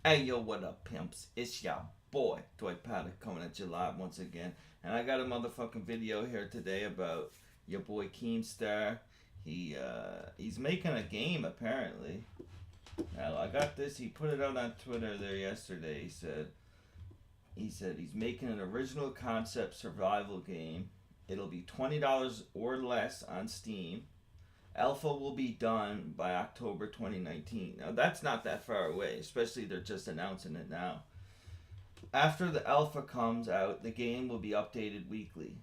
Hey yo, what up, pimps? It's your boy, Dwight Paddock, coming at you live once again. And I got a motherfucking video here today about your boy Keemstar. He's making a game apparently. Now I got this. He put it out on Twitter there yesterday. He said he's making an original concept survival game. It'll be $20 or less on Steam. Alpha will be done by October 2019. Now that's not that far away, especially they're just announcing it now. After the alpha comes out, the game will be updated weekly.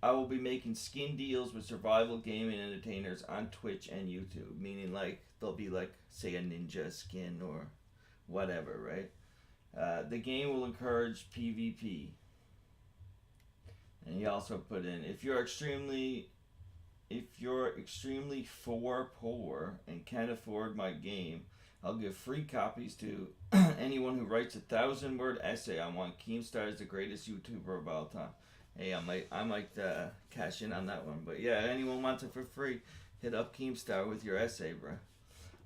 I will be making skin deals with survival gaming entertainers on Twitch and YouTube, meaning like they'll be like, say, a ninja skin or whatever, right? The game will encourage PvP. And he also put in, if you're extremely for poor and can't afford my game, I'll give free copies to anyone who writes 1,000-word essay on why Keemstar is the greatest YouTuber of all time. Hey, I might cash in on that one, but yeah, anyone wants it for free, hit up Keemstar with your essay, bro.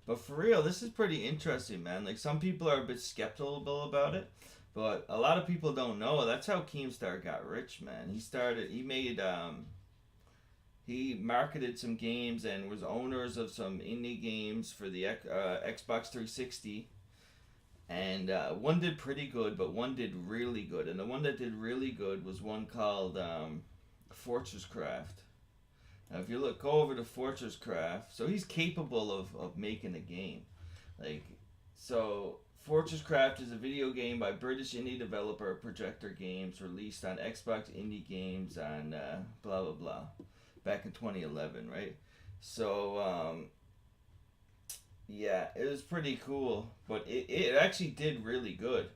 But for real, this is pretty interesting, man. Like some people are a bit skeptical about it, but a lot of people don't know. That's how Keemstar got rich, man. He marketed some games and was owners of some indie games for the Xbox 360. And one did pretty good, but one did really good. And the one that did really good was one called Fortress Craft. Now, if you go over to Fortress Craft, so he's capable of making a game. Like, so Fortress Craft is a video game by British indie developer Projector Games, released on Xbox Indie Games on blah blah blah, back in 2011, right? So yeah, it was pretty cool, but it actually did really good.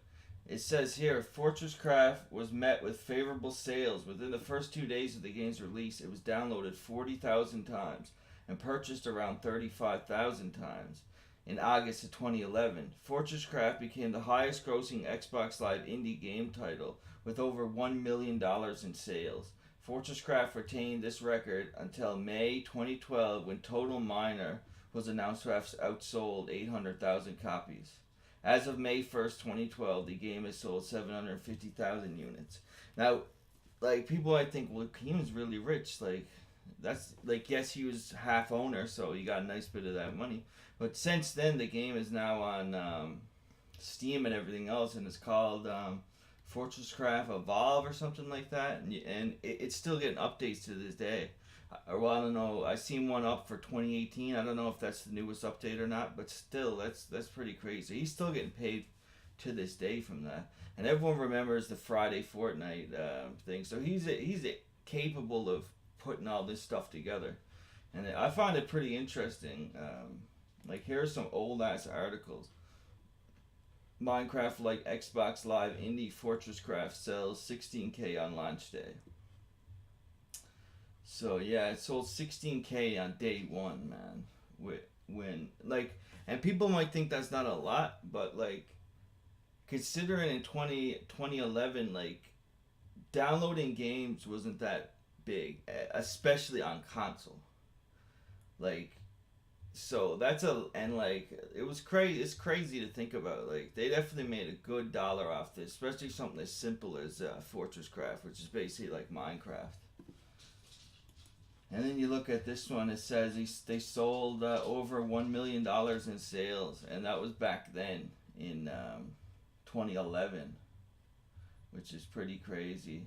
It says here, Fortress Craft was met with favorable sales. Within the first 2 days of the game's release, it was downloaded 40,000 times and purchased around 35,000 times. In August of 2011, Fortress Craft became the highest grossing Xbox Live indie game title with over $1 million in sales. Fortress Craft retained this record until May 2012 when Total Miner was announced to have outsold 800,000 copies. As of May 1st, 2012, the game has sold 750,000 units. Now, like, people might think, well, he was really rich. Like, that's, like, yes, he was half owner, so he got a nice bit of that money. But since then, the game is now on Steam and everything else, and it's called Fortress Craft Evolve or something like that. And it's still getting updates to this day. Well, I don't know. I seen one up for 2018. I don't know if that's the newest update or not, but still, that's pretty crazy. He's still getting paid to this day from that, and everyone remembers the Friday Fortnite thing. So he's capable of putting all this stuff together, and I find it pretty interesting. Like here's some old ass articles. Minecraft like Xbox Live indie Fortress Craft sells 16K on launch day. So yeah, it sold 16K on day one, man. When like, and people might think that's not a lot, but like, considering in 2011, like, downloading games wasn't that big, especially on console. Like, so that's a and like it was crazy. It's crazy to think about. Like they definitely made a good dollar off this, especially something as simple as Fortress Craft, which is basically like Minecraft. And then you look at this one, it says they sold over $1 million in sales, and that was back then in 2011, which is pretty crazy.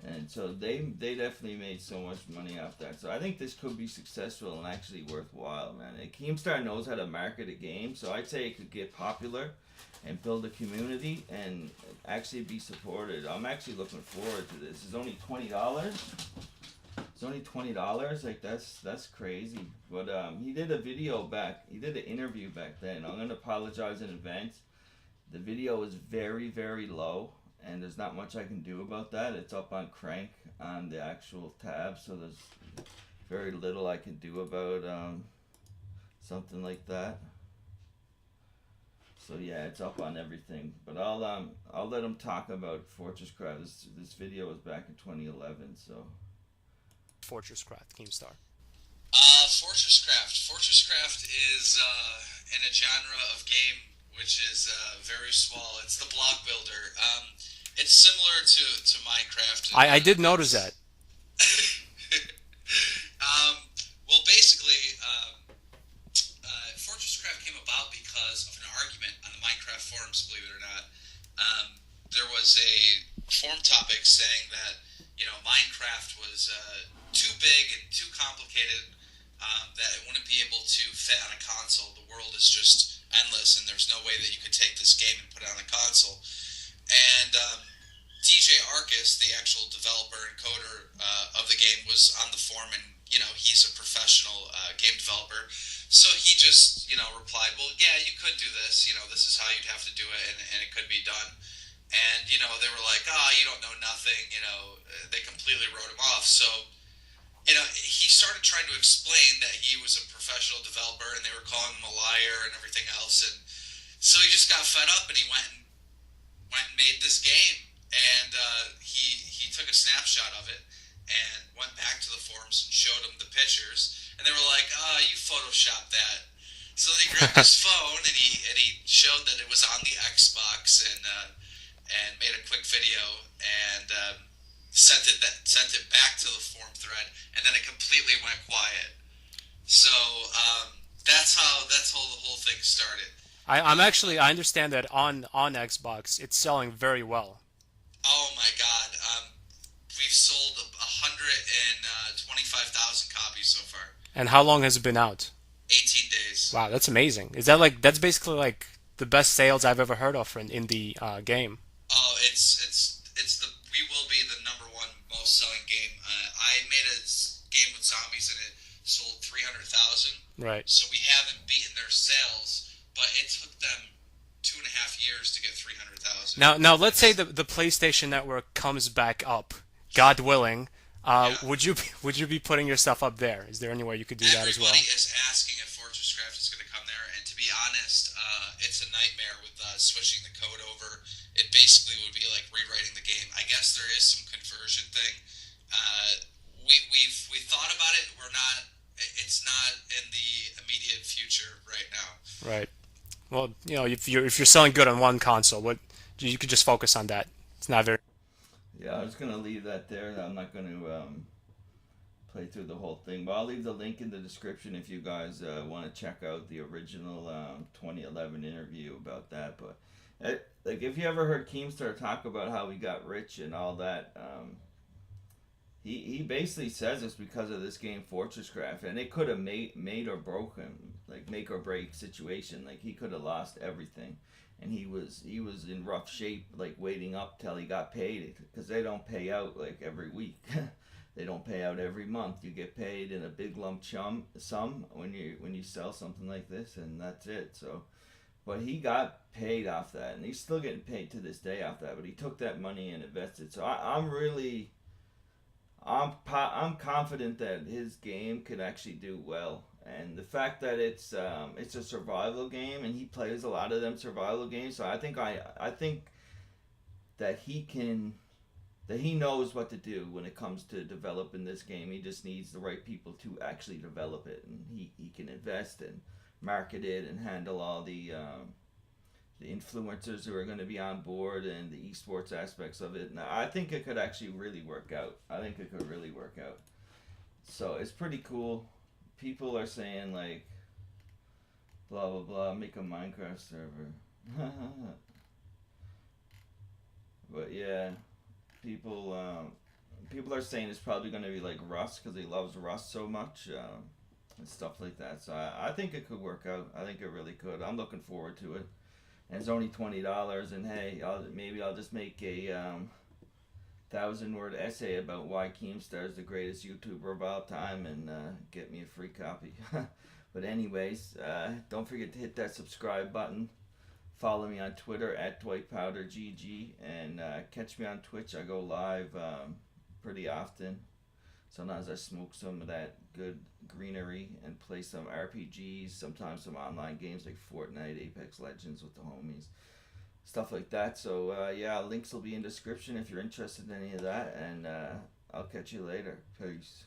And so they definitely made so much money off that. So I think this could be successful and actually worthwhile, man. And Keemstar knows how to market a game, so I'd say it could get popular and build a community and actually be supported. I'm actually looking forward to this. It's only $20. It's only $20. Like that's crazy. But he did a video back. He did an interview back then. I'm gonna apologize in advance. The video is very low, and there's not much I can do about that. It's up on crank on the actual tab, so there's very little I can do about something like that. So yeah, it's up on everything. But I'll let him talk about Fortress Craft. This video was back in 2011, so. Fortress Craft, Keemstar. Fortress Craft. Fortress Craft is in a genre of game which is very small. It's the block builder. It's similar to Minecraft. I did notice that. um, well, basically, Fortress Craft came about because of an argument on the Minecraft forums. Believe it or not, there was a forum topic saying that Minecraft was too big and too complicated, that it wouldn't be able to fit on a console. The world is just endless, and there's no way that you could take this game and put it on a console. And DJ Arcus, the actual developer and coder of the game, was on the forum, and he's a professional game developer. So he just replied, "Well, yeah, you could do this. This is how you'd have to do it, and it could be done." And they were like, "Oh, you don't know nothing." They completely wrote him off. So he started trying to explain that he was a professional developer, and they were calling him a liar and everything else. And so he just got fed up, and he went and made this game. And he took a snapshot of it and went back to the forums and showed them the pictures, and they were like, "Oh, you photoshopped that." So then he grabbed his phone and he showed that it was on the Xbox, and made a quick video and sent it back to the forum thread, and then it completely went quiet. So that's how the whole thing started. I understand that on Xbox it's selling very well. Oh my God, we've sold 125,000 copies so far. And how long has it been out? 18 days. Wow, that's amazing. That's basically like the best sales I've ever heard of in the game. Oh, it's the we will be the number one most selling game. I made a game with zombies and it sold 300,000. Right. So we haven't beaten their sales, but it took them 2.5 years to get 300,000. Now let's say the PlayStation Network comes back up, God willing. Yeah. Would you be putting your stuff up there? Is there anywhere you could do that as well? Everybody is asking if Fortress Craft is going to come there, and to be honest, it's a nightmare with switching the code over. It basically would be like rewriting the game. I guess there is some conversion thing. We thought about it. We're not. It's not in the immediate future right now. Right. Well, if you're selling good on one console, you could just focus on that. It's not very. Yeah, I was gonna leave that there. I'm not gonna play through the whole thing, but I'll leave the link in the description if you guys want to check out the original 2011 interview about that. But like, if you ever heard Keemstar talk about how he got rich and all that, he basically says it's because of this game Fortress Craft, and it could have made or broke him, like make or break situation. Like he could have lost everything. And he was in rough shape, like waiting up till he got paid, because they don't pay out like every week. They don't pay out every month. You get paid in a big lump sum when you sell something like this, and that's it. So, but he got paid off that, and he's still getting paid to this day off that. But he took that money and invested. So I'm confident that his game could actually do well. And the fact that it's a survival game, and he plays a lot of them survival games, so I think that he knows what to do when it comes to developing this game. He just needs the right people to actually develop it, and he can invest and market it and handle all the influencers who are going to be on board and the esports aspects of it. And I think it could actually really work out. So it's pretty cool. People are saying like, blah blah blah, make a Minecraft server. But yeah, people are saying it's probably going to be like Rust because he loves Rust so much, and stuff like that. So I think it could work out. I think it really could. I'm looking forward to it. And it's only $20, and hey, maybe I'll just make a 1,000-word essay about why Keemstar is the greatest YouTuber of all time, and get me a free copy. But anyways, don't forget to hit that subscribe button. Follow me on Twitter at DwightPowderGG, and catch me on Twitch. I go live pretty often. Sometimes I smoke some of that good greenery and play some RPGs, sometimes some online games like Fortnite, Apex Legends with the homies, stuff like that. So yeah, links will be in description if you're interested in any of that, and I'll catch you later. Peace.